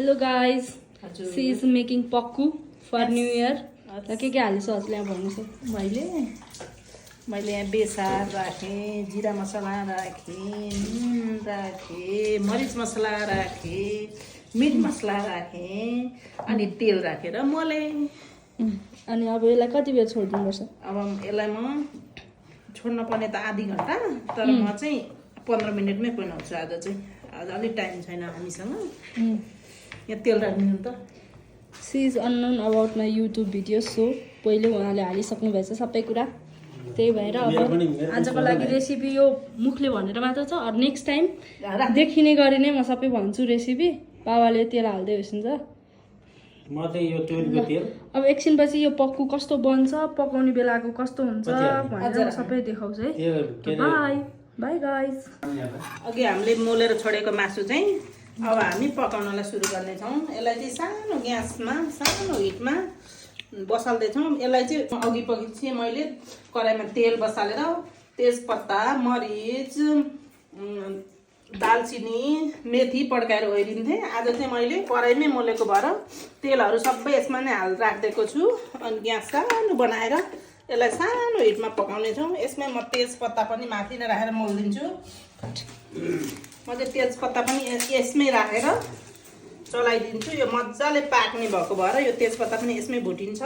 Hello guys, she is making pakku for New Year. के हालिस हजुरले यहाँ भन्नुहोस् मैले यहाँ बेसार राखेँ, जिरा मसला राखेँ, नुन राखेँ, मरिच मसला राखेँ, मिट मसला राखेँ, अनि तेल राखेर मोले। अनि अब यसलाई कति बेर छोड्दिनुपर्छ? अब यसलाई म छोड्न पर्ने त आधी घन्टा, तर म चाहिँ 15 मिनटमै बनाउँछु। आज अलिक टाइम छैन हामीसँग। यहाँ तेल राख्नु त। She is unknown about my YouTube videos, so पहिले उहाँले हालिसक्नु भएछ सबै कुरा। त्यही भएर अब आजको लागि रेसिपी यो मुखले भनेर मात्र छ। अरू नेक्स्ट टाइम देखिने गरी नै म सबै भन्छु रेसिपी। बाबाले तेल हाल्दै होइसिन्छ। म चाहिँ यो तेलको तेल अब एकछिनपछि यो पक्कु कस्तो बन्छ, पकाउने बेलाको कस्तो हुन्छ भनेर म सबै देखाउँछु है। By by guys. अघि हामीले मोलेर छोडेको मासु चाहिँ अब हामी पकाउनलाई सुरु गर्नेछौँ। यसलाई चाहिँ सानो ग्यासमा सानो हिटमा बसाल्दैछौँ। यसलाई चाहिँ अघि पछि मैले कराईमा तेल बसालेर तेजपत्ता, मरिच, दालचिनी, मेथी पड्काएर ओरिदिन्थेँ। आज चाहिँ मैले कराईमै मोलेको भएर तेलहरू सबै यसमा नै राखिदिएको छु। अनि ग्यास सानो बनाएर यसलाई सानो हिटमा पकाउनेछौँ। यसमै म तेजपत्ता पनि माथि नै राखेर मोलिदिन्छु। म चाहिँ तेजपत्ता पनि यसमै राखेर चलाइदिन्छु। यो मजाले पाक्ने भएको भएर यो तेजपत्ता पनि यसमै भुटिन्छ।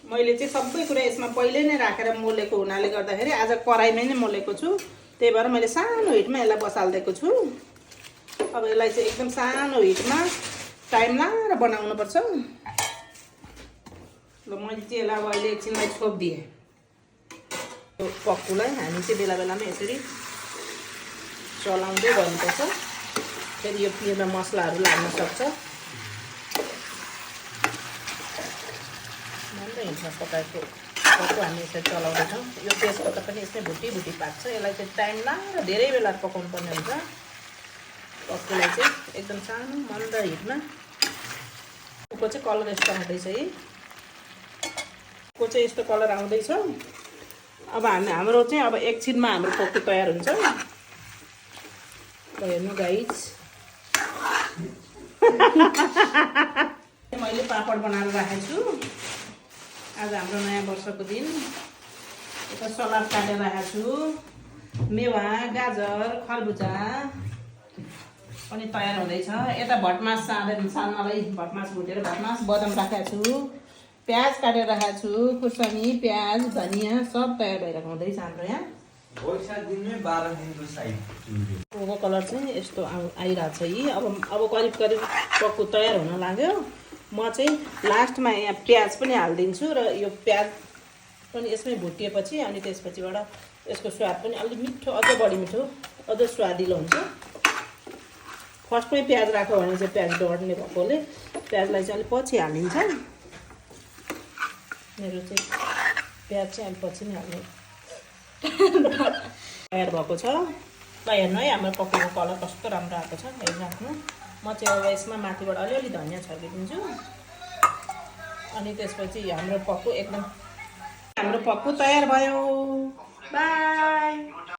मैले चाहिँ सबै कुरा यसमा पहिले नै राखेर मोलेको हुनाले गर्दाखेरि आज कराईमै नै मोलेको छु। त्यही भएर मैले सानो हिटमा यसलाई बसालिदिएको छु। अब यसलाई चाहिँ एकदम सानो हिटमा टाइम लाएर बनाउनुपर्छ। ल मैले चाहिँ यसलाई अब अहिले एकछिनलाई छोपिदिएँ। यो पक्कुलाई हामी चाहिँ बेला बेलामा यसरी चलाउँदै गर्नुपर्छ। फेरि यो पिरमा मसलाहरू लाग्न सक्छ। राम्रो हिँड्छ पकाएको पक्कु हामी यसरी चलाउँदैछौँ। यो तेजपत्ता पनि यसमै भुटी पाक्छ। यसलाई चाहिँ टाइम लाएर धेरै बेला पकाउनु पर्ने हुन्छ। पक्कुलाई चाहिँ एकदम सानो मन्द हिटमा। को चाहिँ कलर यस्तो आउँदैछ है। को चाहिँ यस्तो कलर आउँदैछ। अब हाम्रो चाहिँ अब एकछिनमा हाम्रो पक्कु तयार हुन्छ। हेर्नु गाइस, मैले पापड बनाएर राखेको छु। आज हाम्रो नयाँ वर्षको दिन। यता सलाद काटेर राखेको छु। मेवा, गाजर, खरबुजा पनि तयार हुँदैछ। यता भटमास साल्नलाई भटमास भुटेर भटमास बदाम राखेको छु। प्याज काटेर राखेको छु। खुर्सानी, प्याज, धनियाँ सब तयार भइरहेको हुँदैछ हाम्रो यहाँ। कोको कलर चाहिँ यस्तो आइरहेको छ यी। अब करिब पक्कु तयार हुन लाग्यो। म चाहिँ लास्टमा यहाँ प्याज पनि हालिदिन्छु र यो प्याज पनि यसमै भुटिएपछि अनि त्यसपछिबाट यसको स्वाद पनि अलिक मिठो, अझ बढी मिठो, अझ स्वादिलो हुन्छ। फर्स्टमै प्याज राख्यो भने चाहिँ प्याज डढ्ने भएकोले प्याजलाई चाहिँ अलिक पछि हालिन्छ। मेरो चाहिँ प्याज चाहिँ अलिक पछि नै हाल्ने तयार भएको छ। ल हेर्नु है हाम्रो पक्कुको कलर कस्तो राम्रो आएको छ। हेरिराख्नु। म चाहिँ अब यसमा माथिबाट अलिअलि धनियाँ छर्किदिन्छु। अनि त्यसपछि हाम्रो पक्कु तयार भयो। बाई।